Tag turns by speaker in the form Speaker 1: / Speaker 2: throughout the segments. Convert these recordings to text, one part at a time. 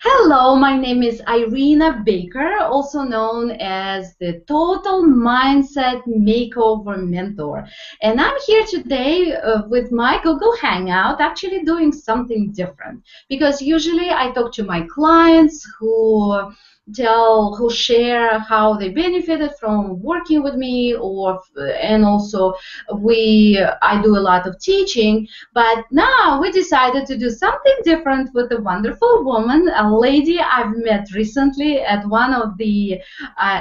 Speaker 1: Hello, my name is Irina Baker, also known as the Total Mindset Makeover Mentor. And I'm here today with my Google Hangout, actually doing something different. Because usually I talk to my clients who share how they benefited from working with me, and also I do a lot of teaching. But now we decided to do something different with a wonderful woman, a lady I've met recently at one of the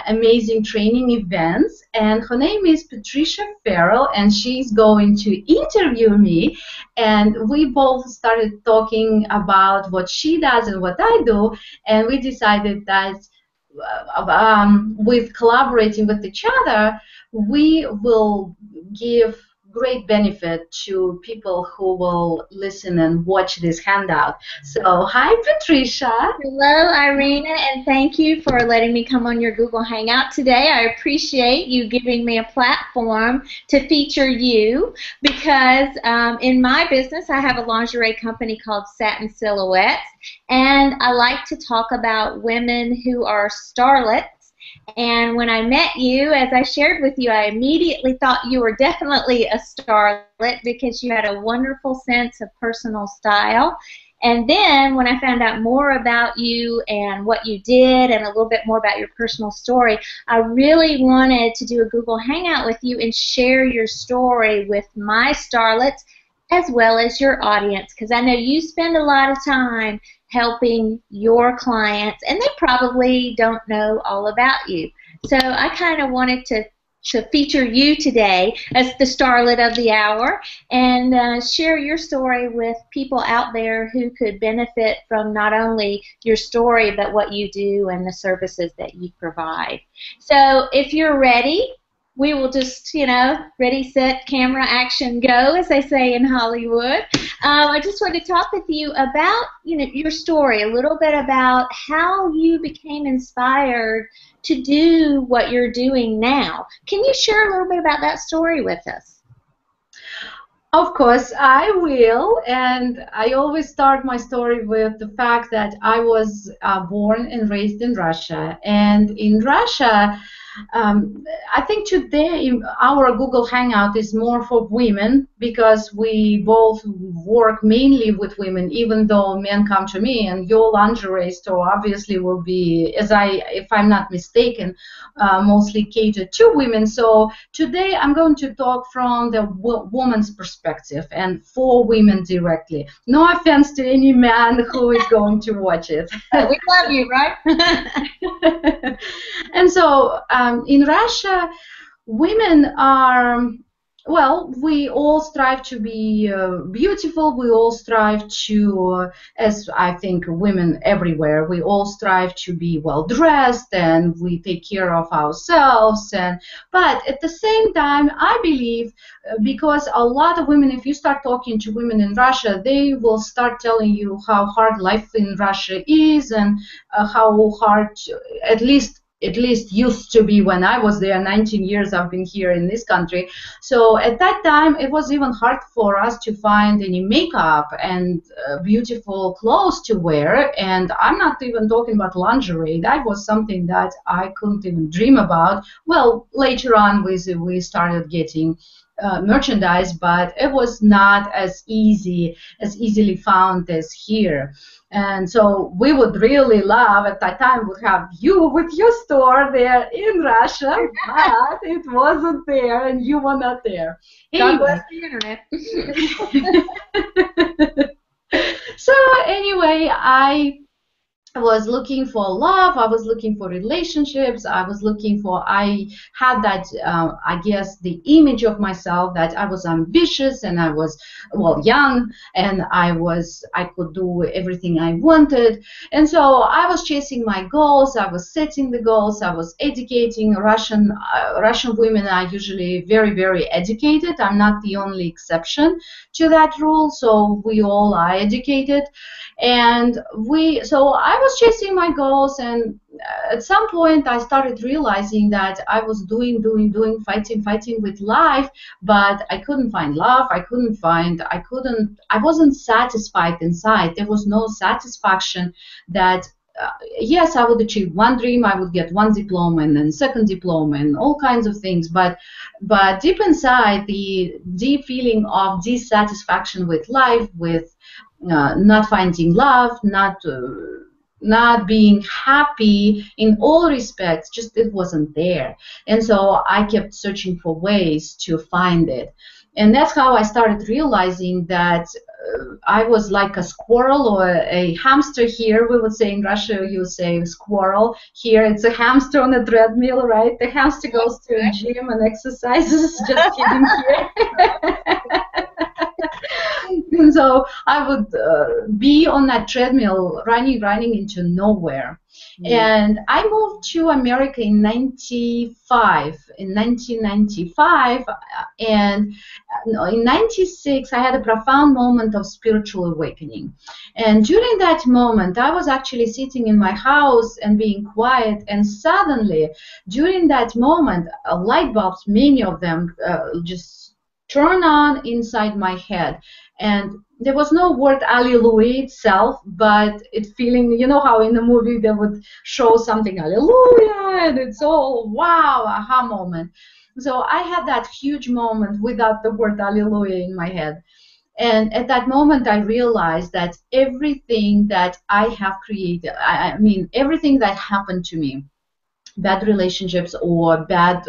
Speaker 1: amazing training events. And her name is Patricia Farrell, and she's going to interview me. And we both started talking about what she does and what I do. And we decided that with collaborating with each other, we will give great benefit to people who will listen and watch this handout. So, hi, Patricia.
Speaker 2: Hello, Irina, and thank you for letting me come on your Google Hangout today. I appreciate you giving me a platform to feature you because in my business, I have a lingerie company called Satin Silhouettes, and I like to talk about women who are starlets. And when I met you, as I shared with you, I immediately thought you were definitely a starlet because you had a wonderful sense of personal style. And then when I found out more about you and what you did and a little bit more about your personal story, I really wanted to do a Google Hangout with you and share your story with my starlets as well as your audience, because I know you spend a lot of time helping your clients and they probably don't know all about you. So I kind of wanted to feature you today as the starlet of the hour and share your story with people out there who could benefit from not only your story but what you do and the services that you provide. So if you're ready, we will just, ready, set, camera, action, go, as they say in Hollywood. I just want to talk with you about, your story, a little bit about how you became inspired to do what you're doing now. Can you share a little bit about that story with us?
Speaker 1: Of course, I will, and I always start my story with the fact that I was born and raised in Russia, and in Russia, I think today our Google Hangout is more for women because we both work mainly with women, even though men come to me, and your lingerie store obviously will be, if I'm not mistaken, mostly catered to women. So today I'm going to talk from the woman's perspective and for women directly. No offense to any man who is going to watch it.
Speaker 2: We love you, right?
Speaker 1: And so in Russia, women are, well, we all strive to be beautiful. We all strive to, as I think women everywhere, we all strive to be well dressed and we take care of ourselves. But at the same time, I believe because a lot of women, if you start talking to women in Russia, they will start telling you how hard life in Russia is and how hard, at least used to be when I was there. 19 years I've been here in this country. So at that time, it was even hard for us to find any makeup and beautiful clothes to wear. And I'm not even talking about lingerie. That was something that I couldn't even dream about. Well, later on, we started getting merchandise, but it was not as easily found as here. And so we would really love at that time would have you with your store there in Russia, but it wasn't there and you were not there.
Speaker 2: God bless the internet.
Speaker 1: So anyway, I was looking for love, I was looking for relationships, I had that, I guess, the image of myself that I was ambitious and I was, well, young, and I could do everything I wanted. And so I was chasing my goals, I was setting the goals, I was educating. Russian women are usually very, very educated. I'm not the only exception to that rule, so we all are educated. And so I was chasing my goals, and at some point I started realizing that I was doing, fighting with life, but I couldn't find love. I wasn't satisfied inside. There was no satisfaction that, yes, I would achieve one dream, I would get one diploma and then second diploma and all kinds of things, but deep inside, the deep feeling of dissatisfaction with life, with not finding love, not being happy in all respects, just it wasn't there. And so I kept searching for ways to find it. And that's how I started realizing that I was like a squirrel or a hamster here. We would say in Russia, you say squirrel. Here it's a hamster on a treadmill, right? The hamster goes to a gym and exercises, just kidding here. And so I would be on that treadmill, running into nowhere. And I moved to America in 1995, and in 96, I had a profound moment of spiritual awakening. And during that moment, I was actually sitting in my house and being quiet, and suddenly, during that moment, light bulbs, many of them, just turn on inside my head. And there was no word Alleluia itself, but it feeling, you know how in the movie they would show something Alleluia, and it's all wow, aha moment. So I had that huge moment without the word Alleluia in my head. And at that moment, I realized that everything that I have created, I mean, everything that happened to me, bad relationships or bad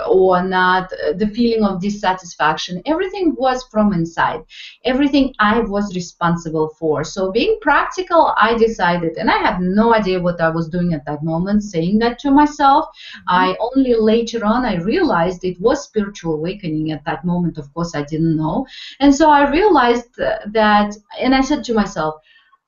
Speaker 1: or not, the feeling of dissatisfaction, everything was from inside. Everything I was responsible for. So being practical, I decided, and I had no idea what I was doing at that moment, saying that to myself. I only later on I realized it was spiritual awakening. At that moment, of course, I didn't know. And so I realized that, and I said to myself,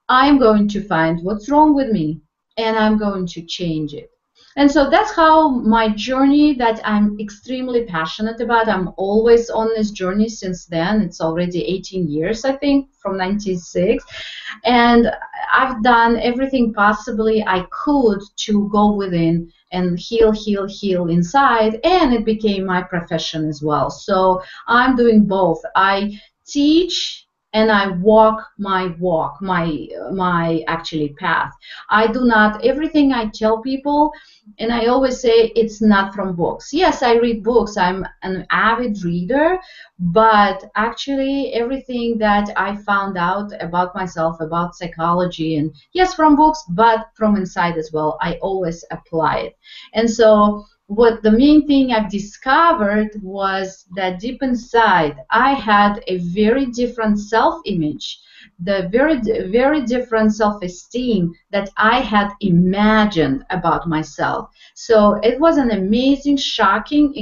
Speaker 1: I'm going to find what's wrong with me and I'm going to change it. And so that's how my journey that I'm extremely passionate about. I'm always on this journey since then. It's already 18 years, I think, from 96. And I've done everything possibly I could to go within and heal inside. And it became my profession as well. So I'm doing both. I teach and I walk, my actually path. I do not, everything I tell people, and I always say it's not from books. Yes, I read books. I'm an avid reader, but actually everything that I found out about myself, about psychology, and yes, from books, but from inside as well, I always apply it. And so what the main thing I've discovered was that deep inside, I had a very different self-image, the very different self-esteem that I had imagined about myself. So it was an amazing, shocking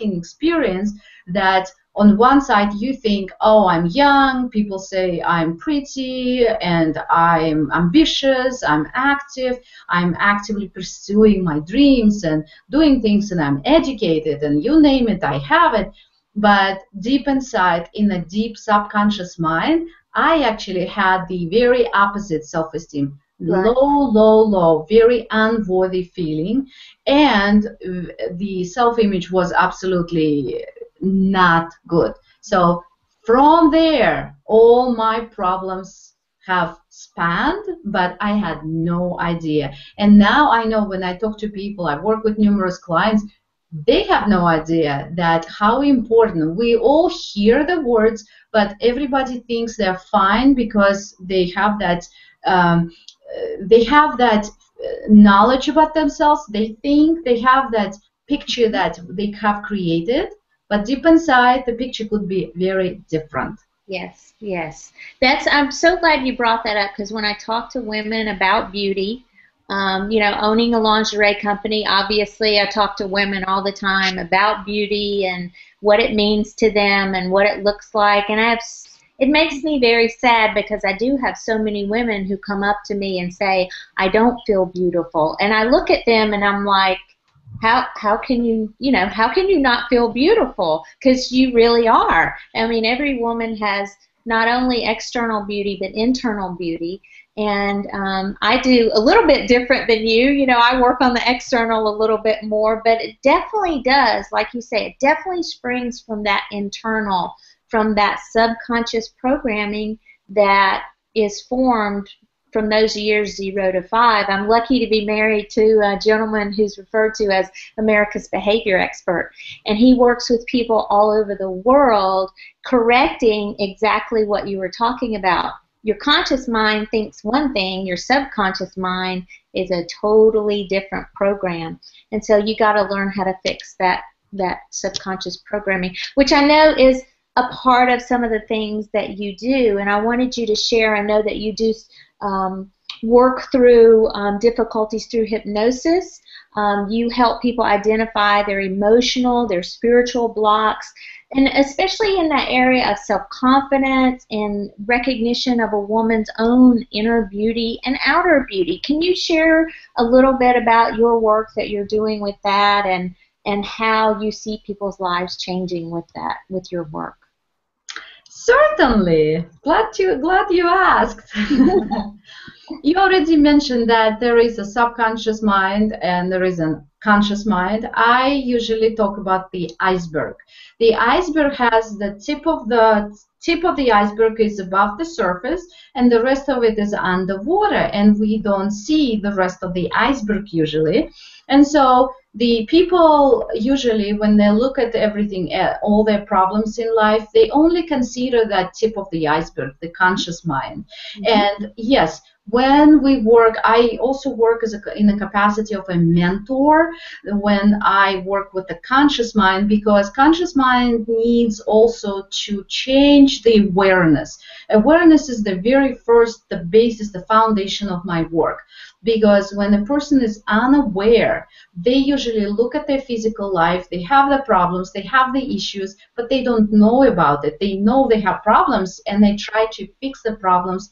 Speaker 1: experience that on one side you think, oh, I'm young, people say I'm pretty and I'm ambitious, I'm active, I'm actively pursuing my dreams and doing things, and I'm educated, and you name it, I have it. But deep inside, in a deep subconscious mind, I actually had the very opposite self-esteem.
Speaker 2: Right.
Speaker 1: Low, very unworthy feeling. And the self-image was absolutely not good. So from there, all my problems have spanned, but I had no idea. And now I know when I talk to people, I work with numerous clients, they have no idea that how important. We all hear the words, but everybody thinks they're fine because they have that knowledge about themselves. They think they have that picture that they have created, but deep inside the picture could be very different.
Speaker 2: Yes, yes. I'm so glad you brought that up, because when I talk to women about beauty, owning a lingerie company, obviously I talk to women all the time about beauty and what it means to them and what it looks like. And it makes me very sad, because I do have so many women who come up to me and say, I don't feel beautiful. And I look at them and I'm like, how can you not feel beautiful? Because you really are. I mean, every woman has not only external beauty but internal beauty. And I do a little bit different than you. You know, I work on the external a little bit more, but it definitely does, like you say, it definitely springs from that internal, from that subconscious programming that is formed from those years 0 to 5. I'm lucky to be married to a gentleman who's referred to as America's behavior expert, and he works with people all over the world correcting exactly what you were talking about. Your conscious mind thinks one thing, your subconscious mind is a totally different program. And so you got to learn how to fix that subconscious programming, which I know is a part of some of the things that you do. And I wanted you to share, I know that you do work through difficulties through hypnosis. You help people identify their emotional, their spiritual blocks, and especially in that area of self-confidence and recognition of a woman's own inner beauty and outer beauty. Can you share a little bit about your work that you're doing with that, and how you see people's lives changing with that, with your work?
Speaker 1: Certainly. Glad you asked. You already mentioned that there is a subconscious mind and there is a conscious mind. I usually talk about the iceberg. The iceberg has the tip of the iceberg is above the surface, and the rest of it is underwater, and we don't see the rest of the iceberg usually. And so the people usually, when they look at everything, all their problems in life, they only consider that tip of the iceberg, the conscious mind. And yes, when we work, I also work in the capacity of a mentor when I work with the conscious mind, because conscious mind needs also to change the awareness. Awareness is the very first, the basis, the foundation of my work. Because when a person is unaware, they usually look at their physical life, they have the problems, they have the issues, but they don't know about it. They know they have problems, and they try to fix the problems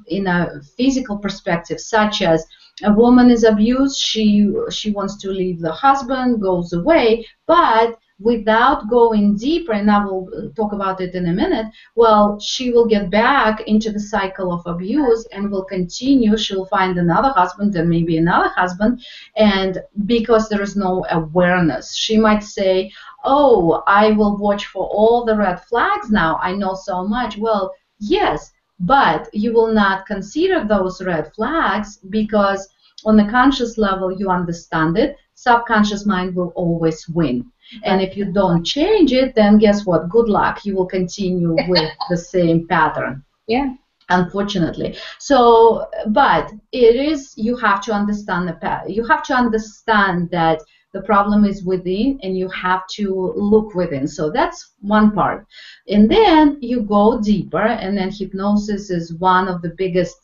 Speaker 1: in a physical perspective, such as a woman is abused, she wants to leave the husband, goes away, but without going deeper, and I will talk about it in a minute, well, she will get back into the cycle of abuse and will continue. She'll find another husband and maybe another husband, and because there is no awareness, she might say, oh, I will watch for all the red flags now. I know so much. Well, yes, but you will not consider those red flags because on the conscious level you understand it. Subconscious mind will always win. And if you don't change it, then guess what? Good luck. You will continue with the same pattern.
Speaker 2: Yeah.
Speaker 1: Unfortunately. So, but it is, you have to understand the pattern. You have to understand that the problem is within, and you have to look within. So that's one part. And then you go deeper, and then hypnosis is one of the biggest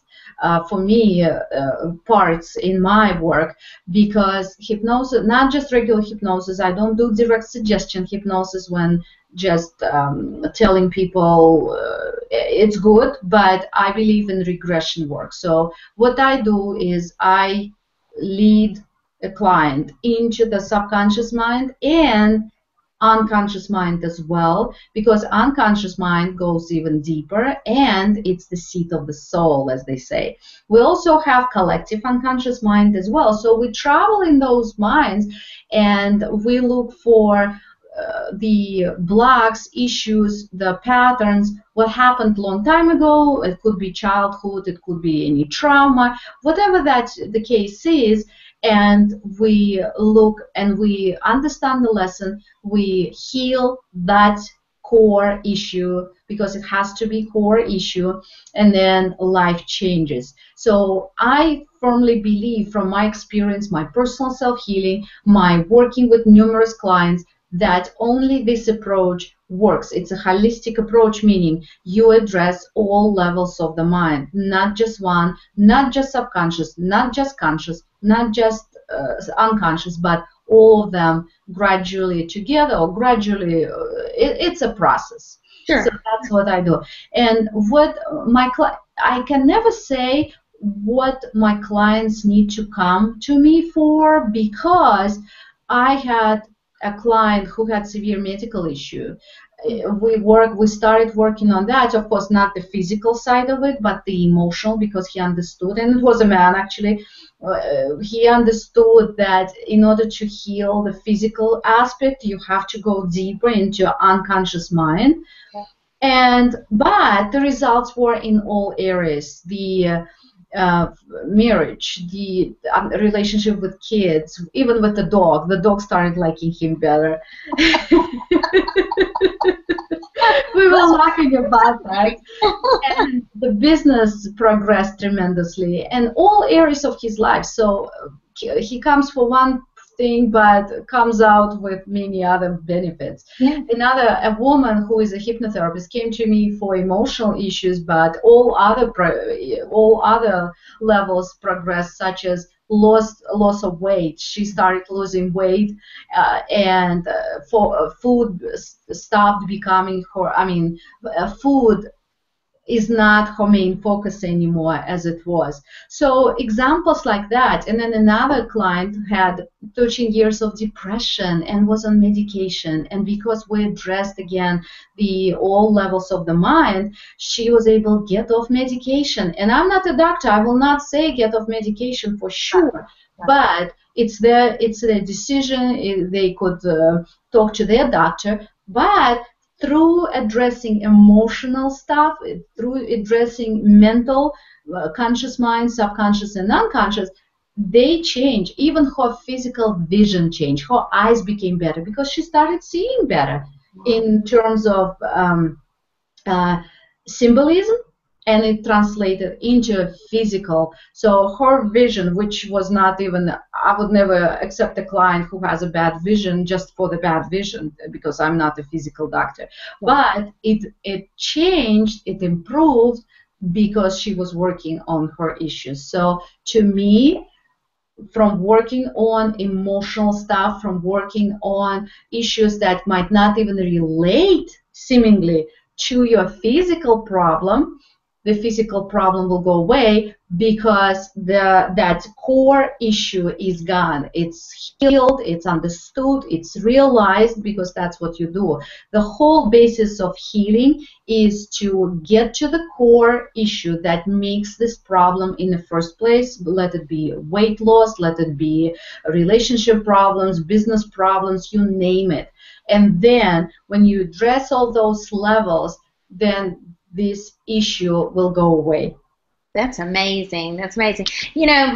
Speaker 1: for me, parts in my work, because hypnosis, not just regular hypnosis, I don't do direct suggestion hypnosis when just telling people it's good, but I believe in regression work. So what I do is I lead a client into the subconscious mind and unconscious mind as well, because unconscious mind goes even deeper, and it's the seat of the soul, as they say. We also have collective unconscious mind as well, so we travel in those minds and we look for the blocks, issues, the patterns, what happened long time ago. It could be childhood, it could be any trauma, whatever that the case is. And we look and we understand the lesson, we heal that core issue, because it has to be core issue, and then life changes. So I firmly believe, from my experience, my personal self-healing, my working with numerous clients, that only this approach works. It's a holistic approach, meaning you address all levels of the mind, not just one, not just subconscious, not just conscious, not just unconscious, but all of them gradually together, or gradually, it's a process.
Speaker 2: Sure.
Speaker 1: So that's what I do. And what I can never say what my clients need to come to me for, because I had a client who had severe medical issue. we started working on that. Of course, not the physical side of it, but the emotional, because he understood, and it was a man actually. He understood that in order to heal the physical aspect, you have to go deeper into your unconscious mind. But the results were in all areas. The marriage, the relationship with kids, even with the dog. The dog started liking him better. We were laughing about that. And the business progressed tremendously in all areas of his life. So he comes for one thing but comes out with many other benefits. A woman who is a hypnotherapist came to me for emotional issues, but all other levels progressed, such as loss of weight. She started losing weight, and for food stopped becoming her. Food is not her main focus anymore as it was. So examples like that. And then another client had 13 years of depression and was on medication. And because we addressed again all levels of the mind, she was able to get off medication. And I'm not a doctor. I will not say get off medication for sure. But it's their decision. They could talk to their doctor. But through addressing emotional stuff, through addressing mental, conscious mind, subconscious, and unconscious, they change. Even her physical vision changed. Her eyes became better because she started seeing better in terms of symbolism, and it translated into physical. So her vision, which was not even, I would never accept a client who has a bad vision just for the bad vision, because I'm not a physical doctor. But it changed, it improved because she was working on her issues. So to me, from working on emotional stuff, from working on issues that might not even relate seemingly to your physical problem, the physical problem will go away because that core issue is gone. It's healed, it's understood, it's realized, because that's what you do. The whole basis of healing is to get to the core issue that makes this problem in the first place. Let it be weight loss, let it be relationship problems, business problems, you name it. And then when you address all those levels, then this issue will go away.
Speaker 2: That's amazing. That's amazing. You know,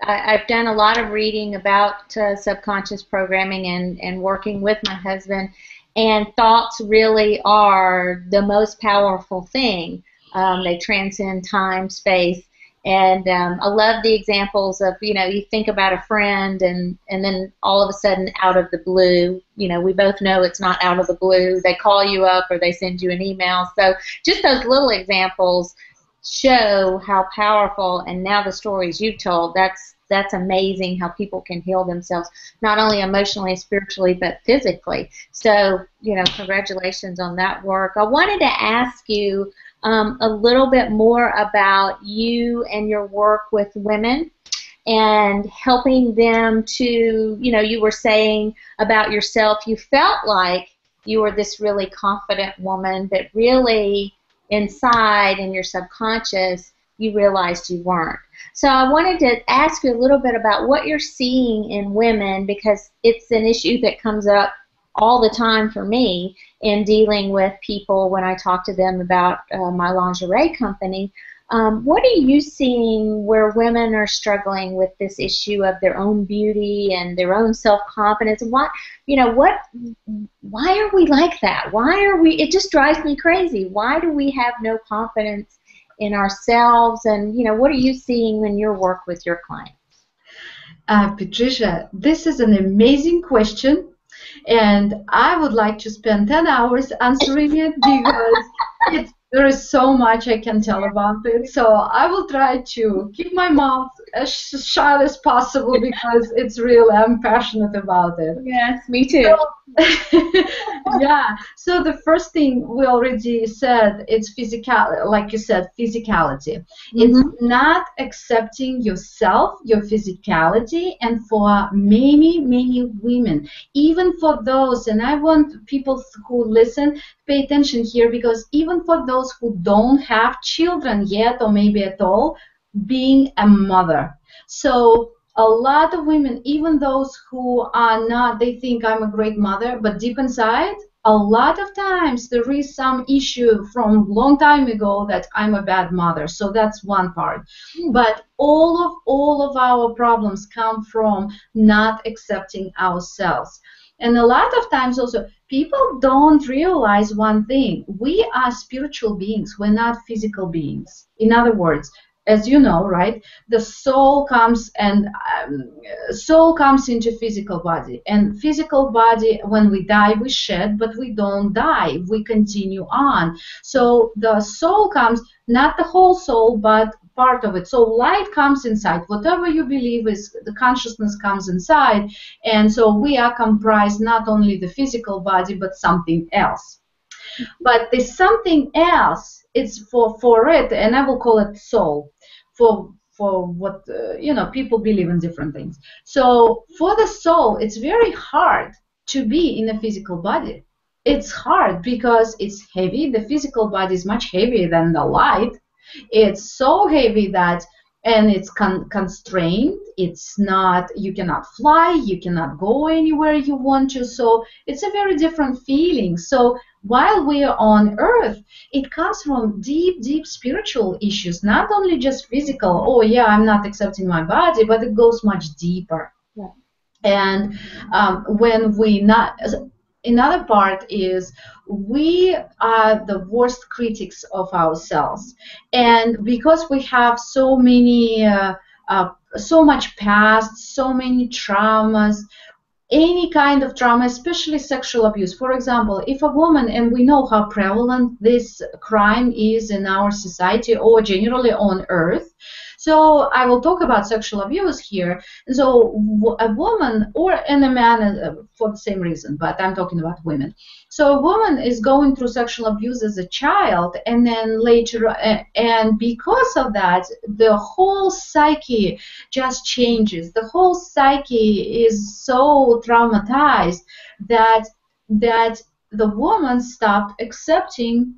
Speaker 2: I've done a lot of reading about subconscious programming and working with my husband, and thoughts really are the most powerful thing. They transcend time, space, and I love the examples of, you think about a friend and then all of a sudden out of the blue, we both know it's not out of the blue. They call you up or they send you an email. So just those little examples show how powerful, and now the stories you've told, that's amazing how people can heal themselves, not only emotionally, spiritually, but physically. So, congratulations on that work. I wanted to ask you a little bit more about you and your work with women and helping them to, you were saying about yourself, you felt like you were this really confident woman, but really inside in your subconscious, you realized you weren't. So I wanted to ask you a little bit about what you're seeing in women, because it's an issue that comes up all the time for me in dealing with people when I talk to them about my lingerie company. What are you seeing where women are struggling with this issue of their own beauty and their own self-confidence? Why are we like that? It just drives me crazy. Why do we have no confidence in ourselves? And, what are you seeing when you work with your clients?
Speaker 1: Patricia, this is an amazing question, and I would like to spend 10 hours answering it because there is so much I can tell about it. So I will try to keep my mouth as shut as possible because it's real. I'm passionate about it.
Speaker 2: Yes, me too.
Speaker 1: So Yeah. So the first thing we already said, it's physical, like you said, physicality. It's
Speaker 2: Mm-hmm.
Speaker 1: not accepting yourself, your physicality, and for many, many women, even for those, and I want people who listen pay attention here because even for those who don't have children yet or maybe at all, being a mother. So a lot of women, even those who are not, they think I'm a great mother, but deep inside, a lot of times there is some issue from long time ago that I'm a bad mother. So that's one part. But all of our problems come from not accepting ourselves. And a lot of times also people don't realize one thing. We are spiritual beings. We're not physical beings. In other words, as you know, right? The soul comes and soul comes into physical body, and physical body, when we die we shed, but we don't die, we continue on. So the soul comes, not the whole soul but part of it. So light comes inside, whatever you believe is the consciousness comes inside, and so we are comprised not only the physical body but something else. But there's something else. It's for it, and I will call it soul. For what people believe in different things. So for the soul, it's very hard to be in a physical body. It's hard because it's heavy. The physical body is much heavier than the light. It's so heavy that, and it's constrained. It's not, you cannot fly, you cannot go anywhere you want to. So it's a very different feeling. So while we are on earth, it comes from deep, deep spiritual issues, not only just physical. Oh yeah, I'm not accepting my body, but it goes much deeper.
Speaker 2: Yeah.
Speaker 1: And when we not, another part is we are the worst critics of ourselves, and because we have so many so much past, so many traumas, any kind of trauma, especially sexual abuse. For example, if a woman, and we know how prevalent this crime is in our society or generally on earth. So I will talk about sexual abuse here. So a woman or and a man for the same reason, but I'm talking about women. So a woman is going through sexual abuse as a child, and then later, and because of that, the whole psyche just changes. The whole psyche is so traumatized that the woman stopped accepting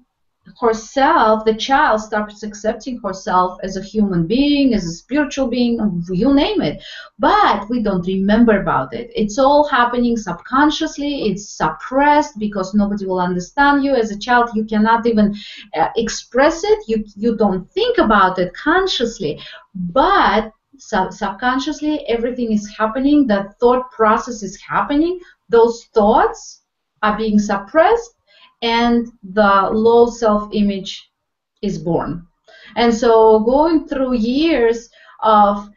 Speaker 1: herself, the child starts accepting herself as a human being, as a spiritual being, you name it. But we don't remember about it. It's all happening subconsciously. It's suppressed because nobody will understand you. As a child, you cannot even express it. You don't think about it consciously. But subconsciously, everything is happening. The thought process is happening. Those thoughts are being suppressed, and the low self-image is born. And so going through years of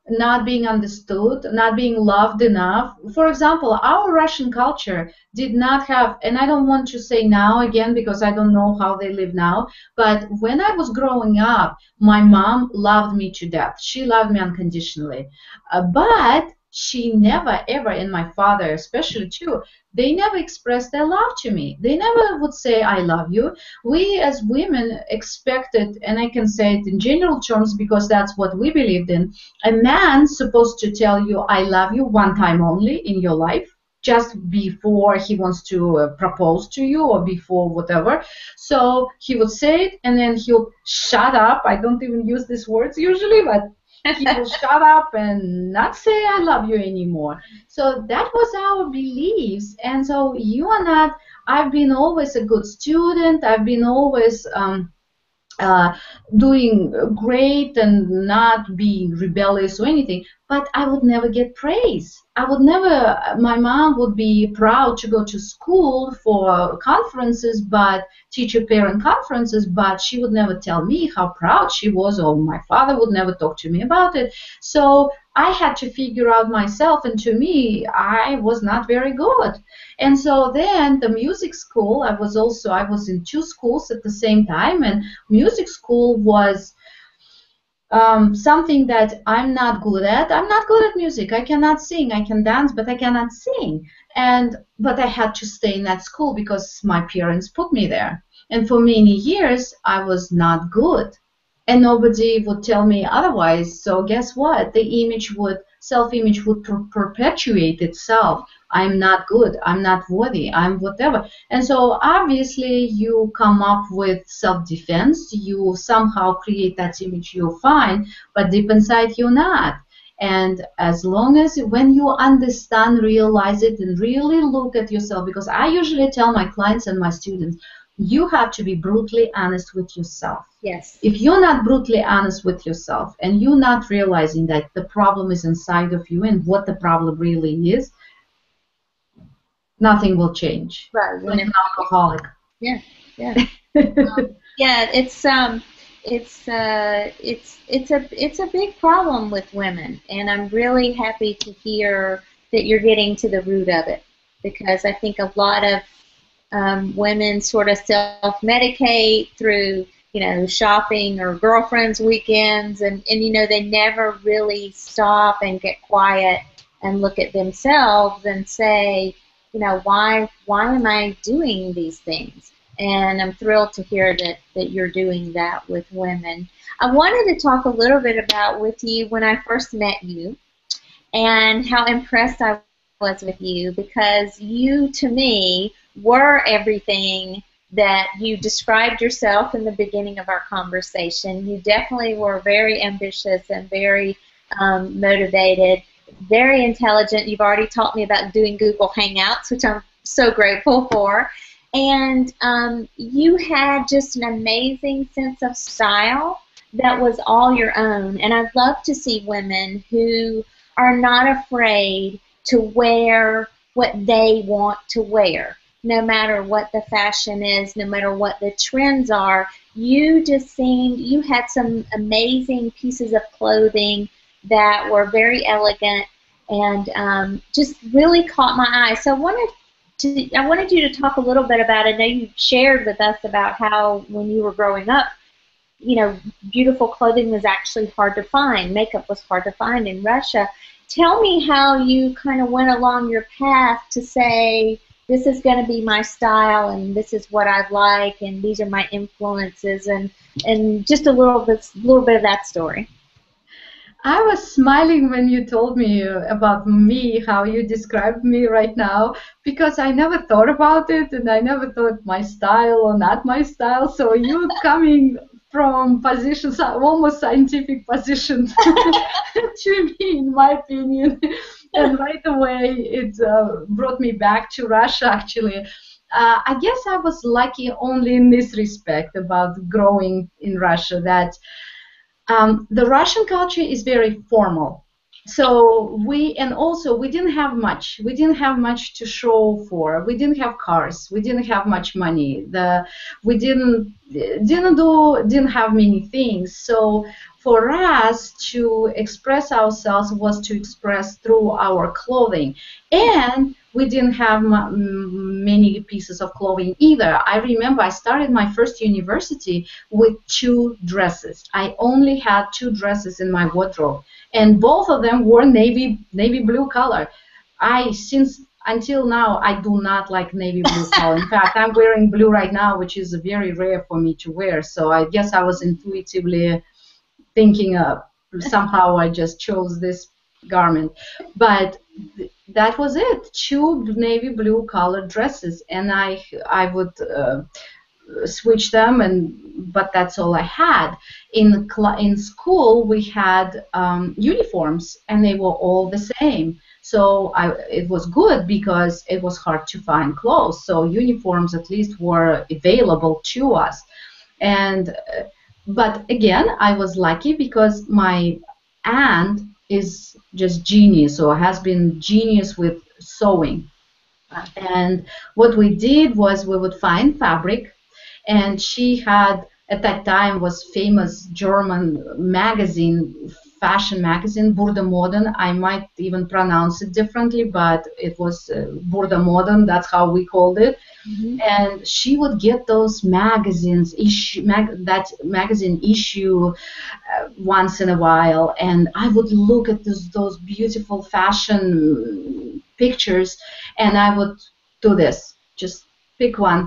Speaker 1: not being understood, not being loved enough. For example, our Russian culture did not have, and I don't want to say now again because I don't know how they live now, but when I was growing up, my mom loved me to death. She loved me unconditionally. But she never ever, and my father especially too, they never expressed their love to me. They never would say, I love you. We as women expected, and I can say it in general terms because that's what we believed in, a man supposed to tell you I love you one time only in your life, just before he wants to propose to you or before whatever. So he would say it and then he'll shut up. I don't even use these words usually, but he will shut up and not say I love you anymore. So that was our beliefs. And so you are not, I've been always a good student. I've been always uh, doing great and not being rebellious or anything, but I would never get praise. I would never, my mom would be proud to go to school for conferences, but teacher parent conferences, but she would never tell me how proud she was, or my father would never talk to me about it. So I had to figure out myself, and to me, I was not very good. And so then the music school, I was in two schools at the same time, and music school was something that I'm not good at. I'm not good at music. I cannot sing. I can dance, but I cannot sing. And but I had to stay in that school because my parents put me there. And for many years, I was not good, and nobody would tell me otherwise. So guess what? The self-image would perpetuate itself. I'm not good. I'm not worthy. I'm whatever. And so obviously you come up with self-defense. You somehow create that image you're fine, but deep inside you're not. And as long as when you understand, realize it, and really look at yourself, because I usually tell my clients and my students, you have to be brutally honest with yourself.
Speaker 2: Yes.
Speaker 1: If you're not brutally honest with yourself and you're not realizing that the problem is inside of you and what the problem really is, nothing will change.
Speaker 2: Right.
Speaker 1: Like an alcoholic.
Speaker 2: Yeah. Yeah. Yeah. It's a big problem with women, and I'm really happy to hear that you're getting to the root of it, because I think a lot of women sort of self-medicate through, shopping or girlfriends' weekends, and they never really stop and get quiet and look at themselves and say, why am I doing these things? And I'm thrilled to hear that you're doing that with women. I wanted to talk a little bit about with you when I first met you and how impressed I was with you, because you, to me, were everything that you described yourself in the beginning of our conversation. You definitely were very ambitious and very motivated, very intelligent. You've already taught me about doing Google Hangouts, which I'm so grateful for. And you had just an amazing sense of style that was all your own. And I'd love to see women who are not afraid to wear what they want to wear, no matter what the fashion is, no matter what the trends are. You had some amazing pieces of clothing that were very elegant and just really caught my eye. So I wanted you to talk a little bit about it. I know you shared with us about how when you were growing up, beautiful clothing was actually hard to find. Makeup was hard to find in Russia. Tell me how you kind of went along your path to say, this is going to be my style, and this is what I like, and these are my influences, and just a little bit of that story.
Speaker 1: I was smiling when you told me about me, how you described me right now, because I never thought about it, and I never thought my style or not my style. So you coming from positions, almost scientific positions, to me, in my opinion. And right away, it brought me back to Russia, actually. I guess I was lucky only in this respect about growing in Russia, that the Russian culture is very formal. So we didn't have much. We didn't have much to show for. We didn't have cars. We didn't have much money. We didn't have many things. So for us to express ourselves was to express through our clothing, and we didn't have many pieces of clothing either. I remember I started my first university with 2 dresses. I only had 2 dresses in my wardrobe, and both of them were navy blue color. Until now, I do not like navy blue color. In fact, I'm wearing blue right now, which is very rare for me to wear. So I guess I was intuitively thinking somehow I just chose this garment. But that was it. 2 navy blue colored dresses, and I would switch them, but that's all I had. In school we had uniforms, and they were all the same. So it was good because it was hard to find clothes. So uniforms at least were available to us. But again, I was lucky because my aunt is just genius, or has been genius with sewing. And what we did was we would find fabric, and she had, at that time, was famous German magazine fashion magazine, Burda Modern. I might even pronounce it differently, but it was Burda Modern. That's how we called it.
Speaker 2: Hmm.
Speaker 1: And she would get those magazines that magazine issue once in a while, and I would look at those beautiful fashion pictures, and I would do this, just pick one.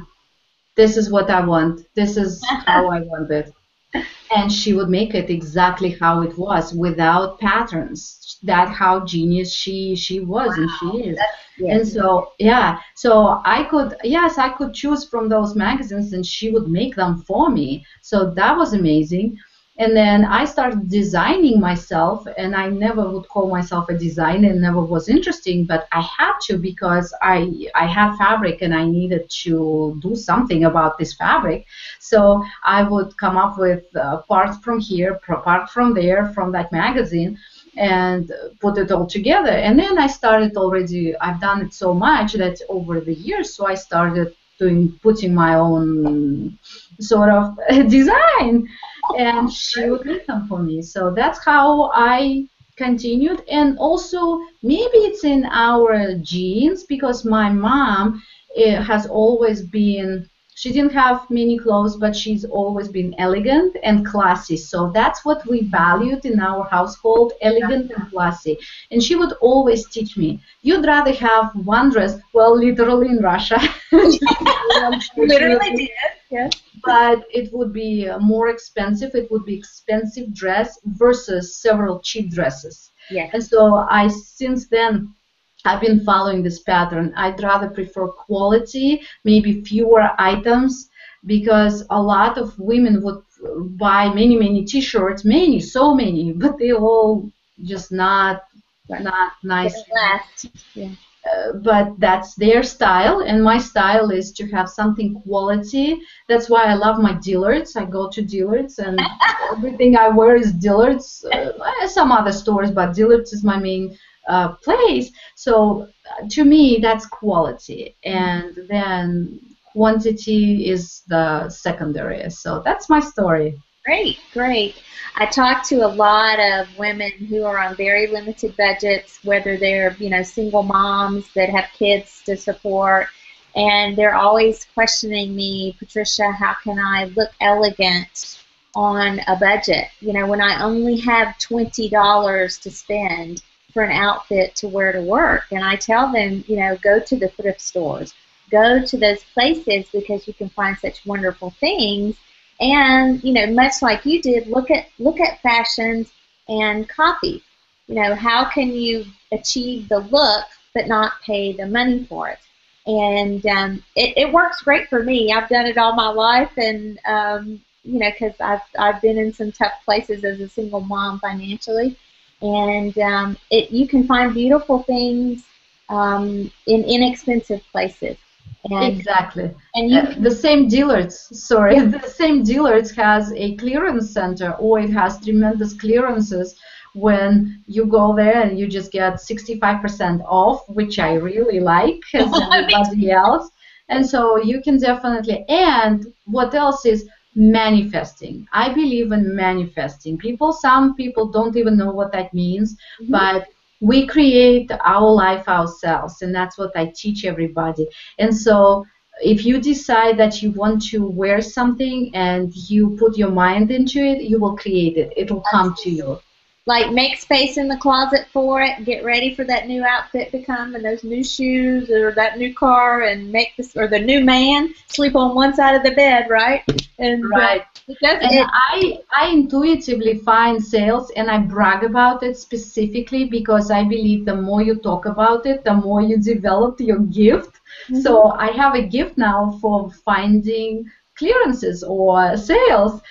Speaker 1: This is what I want. This is how I want it. And she would make it exactly how it was without patterns. That how genius she was and she
Speaker 2: Wow.
Speaker 1: is.
Speaker 2: That's,
Speaker 1: And
Speaker 2: yes.
Speaker 1: so yeah, so I could choose from those magazines and she would make them for me. So that was amazing. And then I started designing myself, and I never would call myself a designer, and never was interesting, but I had to because I had fabric and I needed to do something about this fabric. So I would come up with parts from here, part from there, from that magazine, and put it all together. And then I started already, I've done it so much that over the years, so I started putting my own sort of design, and she would make them for me. So that's how I continued. And also, maybe it's in our genes because my mom has always been, she didn't have many clothes, but she's always been elegant and classy. So that's what we valued in our household, elegant and classy. And she would always teach me, you'd rather have one dress, well, literally in Russia.
Speaker 2: Literally did. Yes.
Speaker 1: But it would be more expensive. It would be expensive dress versus several cheap dresses.
Speaker 2: Yes.
Speaker 1: And so since then, I've been following this pattern. I'd rather prefer quality, maybe fewer items, because a lot of women would buy many, many T-shirts, many, so many, but they all just
Speaker 2: Right.
Speaker 1: not nice.
Speaker 2: Didn't last. Yeah.
Speaker 1: But that's their style, and my style is to have something quality. That's why I love my Dillards. I go to Dillards, and everything I wear is Dillards. Some other stores, but Dillards is my main place. So to me, that's quality, and then quantity is the secondary. So that's my story.
Speaker 2: Great, great. I talk to a lot of women who are on very limited budgets, whether they're, single moms that have kids to support, and they're always questioning me, Patricia, how can I look elegant on a budget? When I only have $20 to spend for an outfit to wear to work. And I tell them, go to the thrift stores, go to those places because you can find such wonderful things. And much like you did, look at fashions and copy. How can you achieve the look but not pay the money for it? And it works great for me. I've done it all my life, and because I've been in some tough places as a single mom financially, and you can find beautiful things in inexpensive places. And
Speaker 1: Exactly.
Speaker 2: and you
Speaker 1: The same Dillard's, sorry, the same Dillard's has a clearance center, or it has tremendous clearances when you go there and you just get 65% off, which I really like as everybody else. And so you can definitely, and what else is manifesting? I believe in manifesting. Some people don't even know what that means,
Speaker 2: Mhm.
Speaker 1: but we create our life ourselves, and that's what I teach everybody. And so if you decide that you want to wear something and you put your mind into it, you will create it. It will come to you.
Speaker 2: Like make space in the closet for it, get ready for that new outfit to come and those new shoes or that new car, and make this, or the new man sleep on one side of the bed, right? And
Speaker 1: Right.
Speaker 2: it does
Speaker 1: And
Speaker 2: it.
Speaker 1: I intuitively find sales, and I brag about it specifically because I believe the more you talk about it, the more you develop your gift.
Speaker 2: Mhm.
Speaker 1: So I have a gift now for finding clearances or sales.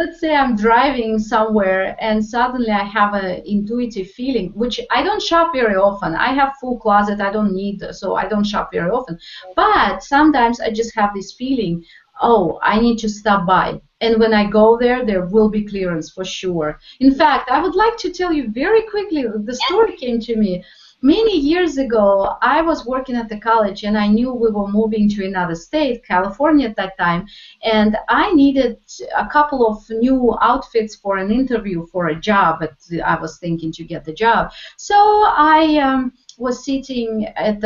Speaker 1: Let's say I'm driving somewhere and suddenly I have an intuitive feeling, which I don't shop very often. I have full closet, I don't need, so I don't shop very often. But sometimes I just have this feeling, oh, I need to stop by. And when I go there, there will be clearance for sure. In fact, I would like to tell you very quickly, the story came to me. many years ago, I was working at the college, and I knew we were moving to another state, California at that time, and I needed a couple of new outfits for an interview for a job. But I was thinking to get the job, so I was sitting at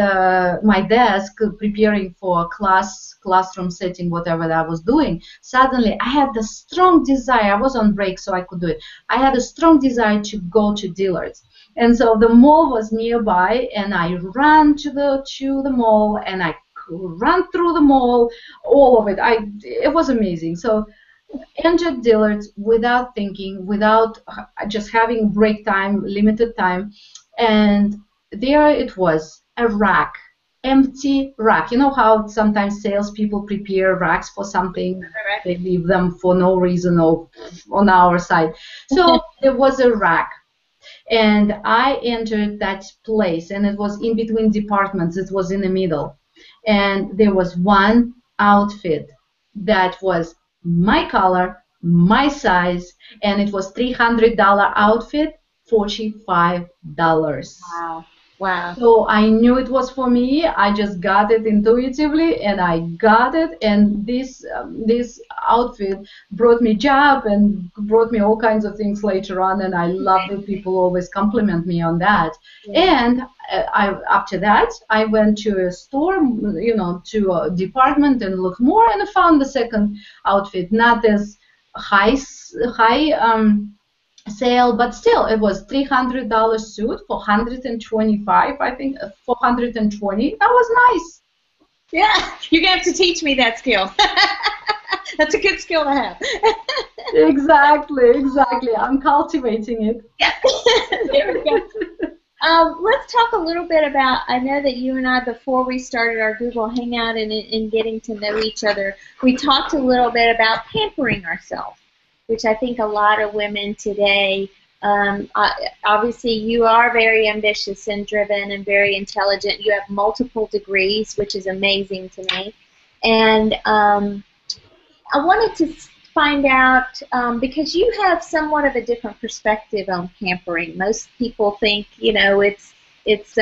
Speaker 1: my desk preparing for a classroom setting, whatever that I was doing. Suddenly, I had the strong desire. I was on break, so I could do it. I had a strong desire to go to Dillard's. And so the mall was nearby, and I ran to the mall, and I ran through the mall, all of it. It was amazing. So entered Dillard's without thinking, without just having break time, limited time, and there it was, a rack, empty rack. You know how sometimes salespeople prepare racks for something, they leave them for no reason or on our side. So there was a rack, and I entered that place, and it was in between departments. It was in the middle, and there was one outfit that was my color, my size, and it was $300 outfit, $45.
Speaker 2: Wow. Wow.
Speaker 1: So I knew it was for me. I just got it intuitively, and I got it. And this outfit brought me job and brought me all kinds of things later on. And I love that people always compliment me on that. And after that, I went to a store, to a department and looked more, and I found the second outfit, not as high sale, but still it was $300 suit for 125, I think, 420. That was nice.
Speaker 2: Yeah, you're gonna have to teach me that skill. That's a good skill to have.
Speaker 1: Exactly. I'm cultivating it.
Speaker 2: Yeah. There we go. Let's talk a little bit about, I know that you and I, before we started our Google Hangout and getting to know each other, we talked a little bit about pampering ourselves, which I think a lot of women today, obviously you are very ambitious and driven and very intelligent. You have multiple degrees, which is amazing to me. And I wanted to find out, because you have somewhat of a different perspective on pampering. Most people think, it's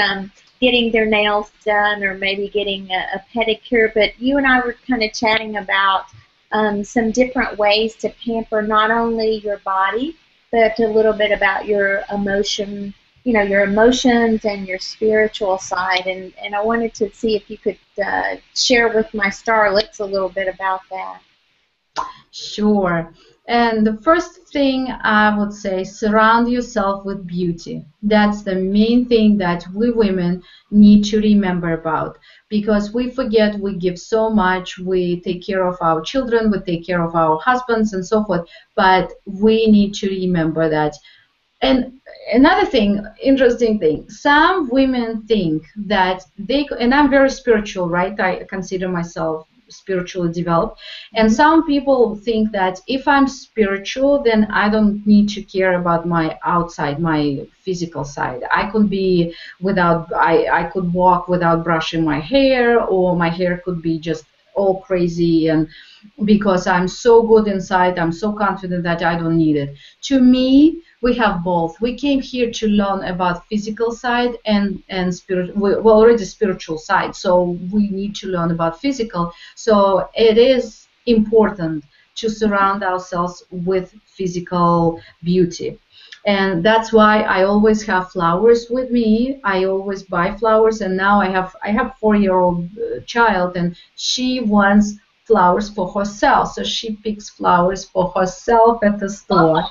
Speaker 2: getting their nails done or maybe getting a pedicure, but you and I were kind of chatting about some different ways to pamper not only your body, but a little bit about your emotions and your spiritual side. And I wanted to see if you could share with my starlets a little bit about that.
Speaker 1: Sure. And the first thing I would say, surround yourself with beauty. That's the main thing that we women need to remember about, because we forget we give so much. We take care of our children, we take care of our husbands and so forth, but we need to remember that. And another thing, interesting thing, some women think that and I'm very spiritual, right? I consider myself spiritually developed, and some people think that if I'm spiritual, then I don't need to care about my outside, my physical side. I could be I could walk without brushing my hair, or my hair could be just all crazy, and because I'm so good inside, I'm so confident that I don't need it. To me, we have both. We came here to learn about physical side and spirit. We're already spiritual side, so we need to learn about physical. So it is important to surround ourselves with physical beauty. And that's why I always have flowers with me. I always buy flowers, and now I have a 4-year-old child, and she wants flowers for herself, so she picks flowers for herself at the store.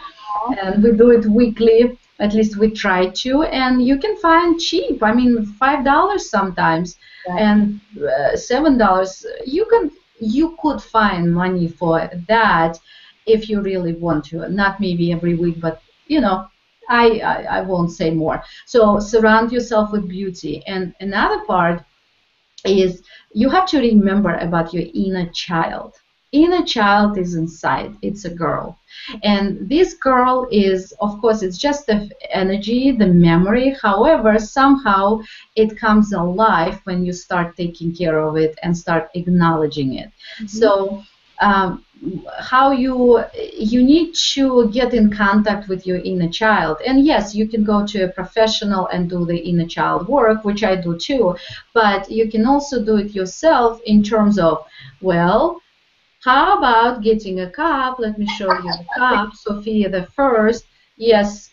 Speaker 1: And we do it weekly, at least we try to, and you can find cheap. I mean, $5 sometimes, and $7. You could find money for that if you really want to. Not maybe every week, but I won't say more. So surround yourself with beauty. And another part is you have to remember about your inner child. Inner child is inside. It's a girl. And this girl is, of course, it's just the energy, the memory. However, somehow it comes alive when you start taking care of it and start acknowledging it. Mm-hmm. So how you need to get in contact with your inner child. And yes, you can go to a professional and do the inner child work, which I do too, but you can also do it yourself in terms of, well, how about getting a cup? Let me show you the cup, Sophia the First. Yes,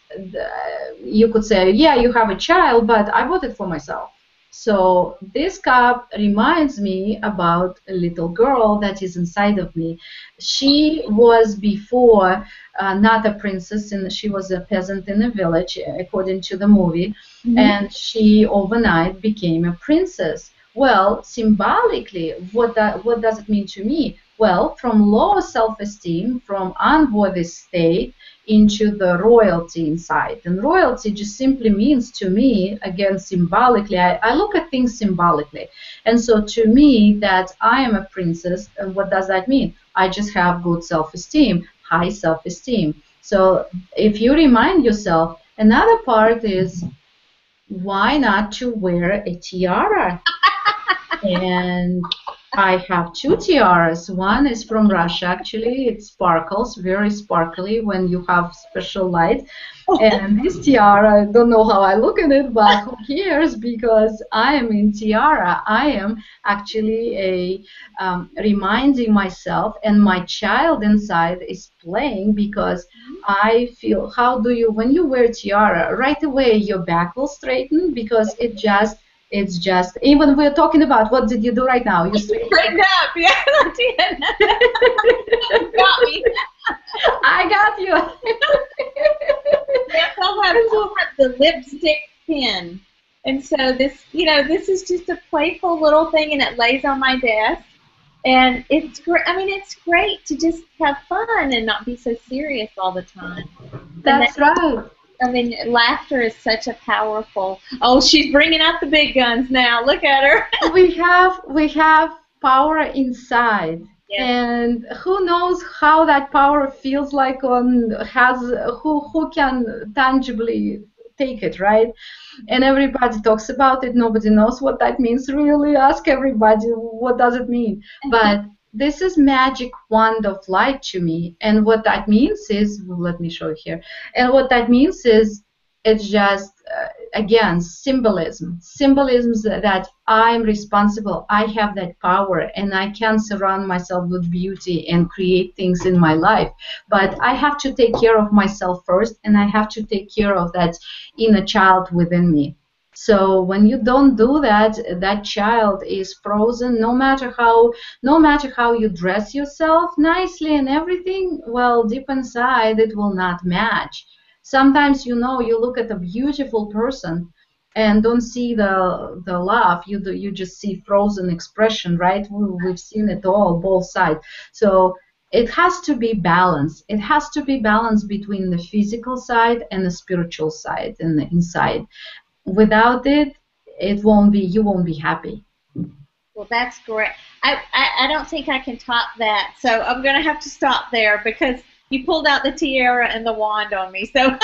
Speaker 1: you could say, yeah, you have a child, but I bought it for myself. So this cup reminds me about a little girl that is inside of me. She was before not a princess, and she was a peasant in a village, according to the movie, and she overnight became a princess. Well, symbolically, what does it mean to me? Well, from low self-esteem, from unworthy state into the royalty inside. And royalty just simply means to me, again, symbolically, I look at things symbolically. And so to me, that I am a princess, and what does that mean? I just have good self-esteem, high self-esteem. So if you remind yourself, another part is, why not to wear a tiara? And I have two tiaras. One is from Russia, actually. It sparkles, very sparkly when you have special light. And this tiara, I don't know how I look at it, but who cares? Because I am in tiara. I am actually reminding myself, and my child inside is playing because I feel, how do you, when you wear tiara, right away your back will straighten because it's just, even we're talking about, what did you do right now? You
Speaker 2: straightened up, yeah, I did. Got me.
Speaker 1: I got you.
Speaker 2: Yes, I'll have the lipstick pin. And so this, this is just a playful little thing, and it lays on my desk. And it's great. I mean, it's great to just have fun and not be so serious all the time.
Speaker 1: That's right.
Speaker 2: I mean, laughter is such a powerful. Oh, she's bringing out the big guns now. Look at her.
Speaker 1: we have power inside.
Speaker 2: Yes.
Speaker 1: And who knows how that power feels like, who can tangibly take it, right? And everybody talks about it. Nobody knows what that means. Really, ask everybody, what does it mean? But this is magic wand of light to me. And what that means is, let me show you here. And what that means is, it's just, again, symbolism that I'm responsible, I have that power, and I can surround myself with beauty and create things in my life. But I have to take care of myself first, and I have to take care of that inner child within me. So when you don't do that, that child is frozen. No matter how you dress yourself nicely and everything, well, deep inside it will not match. Sometimes, you look at a beautiful person and don't see the love. You just see frozen expression, right? We've seen it all, both sides. So it has to be balanced. It has to be balanced between the physical side and the spiritual side and the inside. Without it, you won't be happy.
Speaker 2: Well, that's great. I don't think I can top that, so I'm going to have to stop there because you pulled out the tiara and the wand on me. So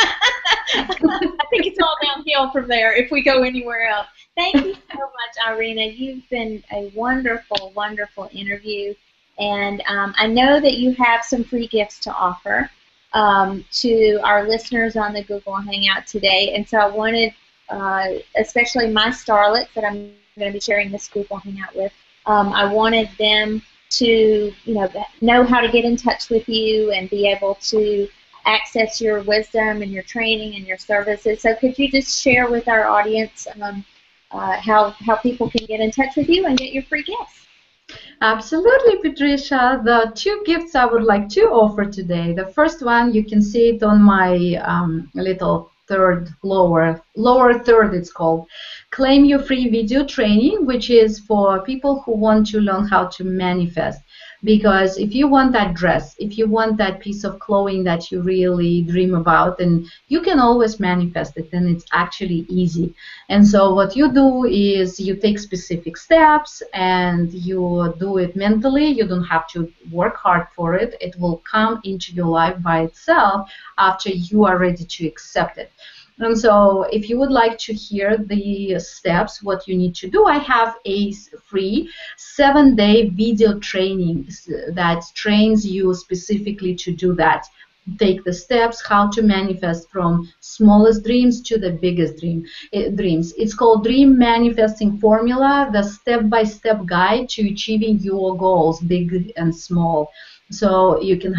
Speaker 2: I think it's all downhill from there if we go anywhere else. Thank you so much, Irina. You've been a wonderful, wonderful interview. And I know that you have some free gifts to offer to our listeners on the Google Hangout today. And so I wanted, especially my starlets that I'm going to be sharing this Google Hangout with, I wanted them to know how to get in touch with you and be able to access your wisdom and your training and your services. So could you just share with our audience how people can get in touch with you and get your free gifts?
Speaker 1: Absolutely, Patricia. The two gifts I would like to offer today. The first one, you can see it on my little lower third, it's called. Claim your free video training, which is for people who want to learn how to manifest. Because if you want that dress, if you want that piece of clothing that you really dream about, then you can always manifest it, and it's actually easy. And so what you do is you take specific steps and you do it mentally. You don't have to work hard for it. It will come into your life by itself after you are ready to accept it. And so if you would like to hear the steps, what you need to do, I have a free 7-day video training that trains you specifically to do that. Take the steps how to manifest from smallest dreams to the biggest dreams. It's called Dream Manifesting Formula, the step-by-step guide to achieving your goals, big and small. So you can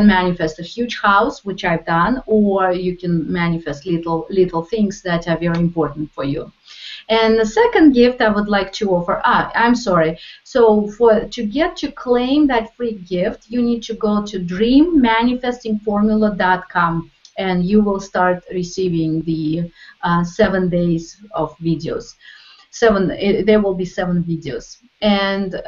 Speaker 1: manifest a huge house, which I've done, or you can manifest little things that are very important for you. And the second gift I would like to offer, I'm sorry. So to get to claim that free gift, you need to go to dreammanifestingformula.com and you will start receiving the 7 days of videos. There will be 7 videos. And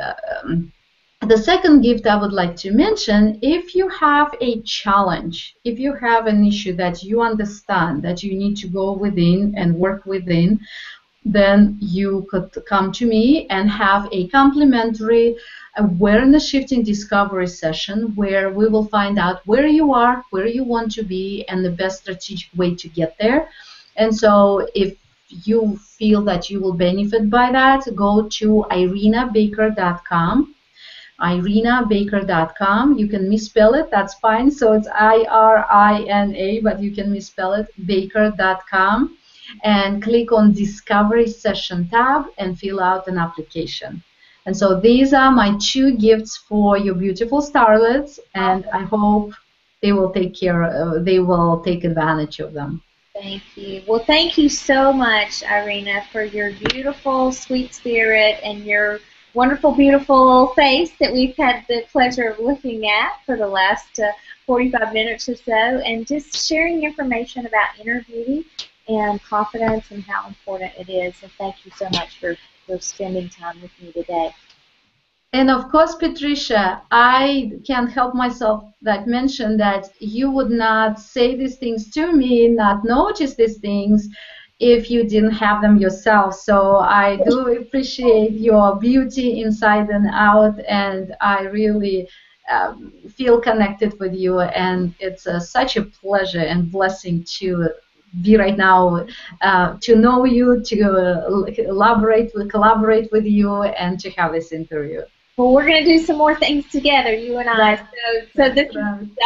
Speaker 1: the second gift I would like to mention, if you have a challenge, if you have an issue that you understand that you need to go within and work within, then you could come to me and have a complimentary awareness shifting discovery session where we will find out where you are, where you want to be, and the best strategic way to get there. And so if you feel that you will benefit by that, go to irinabaker.com. irinabaker.com. You can misspell it, that's fine. So it's IRINA, but you can misspell it, baker.com. And click on Discovery Session tab and fill out an application. And so these are my 2 gifts for your beautiful starlets, and I hope they will they will take advantage of them.
Speaker 2: Thank you. Well, thank you so much, Irina, for your beautiful, sweet spirit and your wonderful, beautiful face that we've had the pleasure of looking at for the last 45 minutes or so, and just sharing information about inner beauty and confidence and how important it is. And thank you so much for spending time with me today.
Speaker 1: And of course, Patricia, I can't help myself that mention that you would not say these things to me, not notice these things, if you didn't have them yourself. So I do appreciate your beauty inside and out, and I really feel connected with you. And it's such a pleasure and blessing to be right now, to know you, to collaborate with you, and to have this interview.
Speaker 2: Well, we're going to do some more things together, you and I. So this is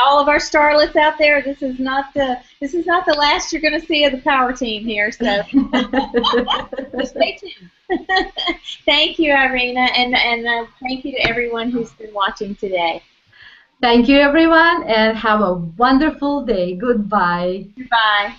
Speaker 2: all of our starlets out there. This is not the last you're going to see of the power team here. So stay tuned. Thank you, Irina, and thank you to everyone who's been watching today.
Speaker 1: Thank you, everyone, and have a wonderful day. Goodbye.
Speaker 2: Goodbye.